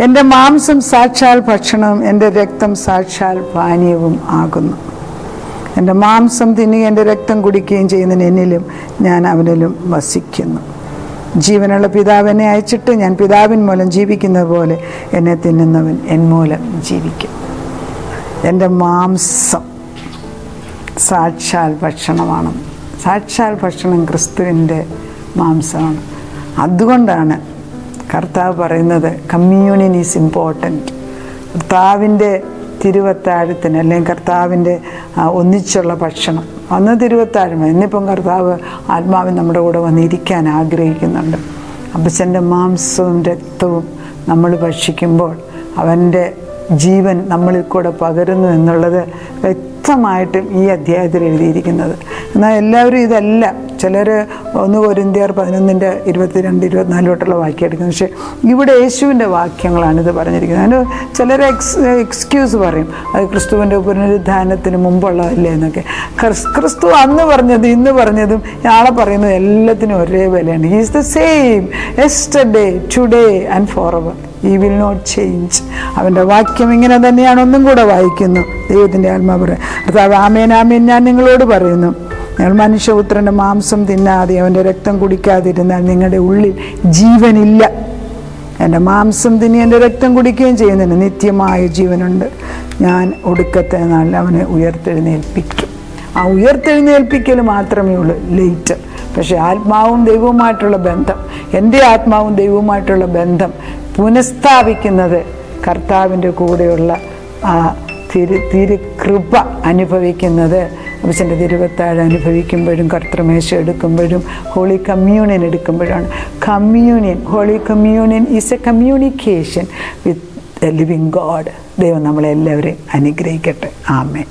എൻ്റെ മാംസം സാക്ഷാൽ ഭക്ഷണവും എൻ്റെ രക്തം സാക്ഷാൽ പാനീയവും ആകുന്നു. എൻ്റെ മാംസം തിന്നുകയും എൻ്റെ രക്തം കുടിക്കുകയും ചെയ്യുന്നതിന് എന്നിലും ഞാൻ അവനിലും വസിക്കുന്നു. ജീവനുള്ള പിതാവ് എന്നെ അയച്ചിട്ട് ഞാൻ പിതാവിൻ മൂലം ജീവിക്കുന്നത് പോലെ എന്നെ തിന്നുന്നവൻ എൻ മൂലം ജീവിക്കും. എൻ്റെ മാംസം സാക്ഷാൽ ഭക്ഷണമാണ്. സാക്ഷാൽ ഭക്ഷണം ക്രിസ്തുവിൻ്റെ മാംസമാണ്. അതുകൊണ്ടാണ് കർത്താവ് പറയുന്നത് കമ്മ്യൂണിയൻ ഈസ് ഇമ്പോർട്ടൻറ്റ്. കർത്താവിൻ്റെ തിരുവത്താഴത്തിന് അല്ലെങ്കിൽ കർത്താവിൻ്റെ ഒന്നിച്ചുള്ള ഭക്ഷണം അന്ന് തിരുവത്താഴം. ഇന്നിപ്പം കർത്താവ് ആത്മാവിൻ നമ്മുടെ കൂടെ വന്നിരിക്കാൻ ആഗ്രഹിക്കുന്നുണ്ട്. അപ്പച്ചൻ്റെ മാംസവും രക്തവും നമ്മൾ ഭക്ഷിക്കുമ്പോൾ അവൻ്റെ ജീവൻ നമ്മളിൽ കൂടെ പകരുന്നു എന്നുള്ളത് വ്യക്തമായിട്ടും ഈ അധ്യായത്തിൽ എഴുതിയിരിക്കുന്നത്. എന്നാൽ എല്ലാവരും ഇതല്ല. ചിലർ 1 കൊരിന്ത്യർ 11:22-24 തൊട്ടുള്ള വാക്യം എടുക്കുന്നത്. പക്ഷേ ഇവിടെ യേശുവിൻ്റെ വാക്യങ്ങളാണ് ഇത് പറഞ്ഞിരിക്കുന്നത്. അതിന് ചിലർ എക്സ്ക്യൂസ് പറയും, അത് ക്രിസ്തുവിൻ്റെ പുനരുദ്ധാനത്തിന് മുമ്പുള്ളതല്ലേ എന്നൊക്കെ. ക്രിസ്തു അന്ന് പറഞ്ഞത് ഇന്ന് പറഞ്ഞതും നാളെ പറയുന്നതും എല്ലാത്തിനും ഒരേ വിലയാണ്. He is the same yesterday today and forever എവർ. He will not change. അവൻ്റെ വാക്യം ഇങ്ങനെ തന്നെയാണ്. ഒന്നും കൂടെ വായിക്കുന്നു. ദൈവത്തിൻ്റെ ആത്മാവ് പറയും, കർത്താവ് ആമേൻ ആമേൻ ഞാൻ നിങ്ങളോട് പറയുന്നു, നിങ്ങൾ മനുഷ്യപുത്രൻ്റെ മാംസം തിന്നാതെ അവൻ്റെ രക്തം കുടിക്കാതിരുന്നാൽ നിങ്ങളുടെ ഉള്ളിൽ ജീവനില്ല. എൻ്റെ മാംസം തിന്നി എൻ്റെ രക്തം കുടിക്കുകയും ചെയ്യുന്നതിന് നിത്യമായ ജീവനുണ്ട്. ഞാൻ ഒടുക്കത്തെ നാളിൽ അവനെ ഉയർത്തെഴുന്നേൽപ്പിക്കും. ആ ഉയർത്തെഴുന്നേൽപ്പിക്കൽ മാത്രമേ ഉള്ളൂ ലേറ്റ്. പക്ഷേ ആത്മാവും ദൈവവുമായിട്ടുള്ള ബന്ധം, എൻ്റെ ആത്മാവും ദൈവവുമായിട്ടുള്ള ബന്ധം പുനഃസ്ഥാപിക്കുന്നത് കർത്താവിൻ്റെ കൂടെയുള്ള ആ തിരുകൃപ അനുഭവിക്കുന്നത് അപ്പച്ചൻ്റെ തിരുവത്താഴം അനുഭവിക്കുമ്പോഴും കർത്തൃമേശ എടുക്കുമ്പോഴും ഹോളി കമ്മ്യൂണിയൻ എടുക്കുമ്പോഴാണ്. Communion, holy communion is a communication with a living God. ദൈവം നമ്മളെല്ലാവരെയും അനുഗ്രഹിക്കട്ടെ. ആമേൻ.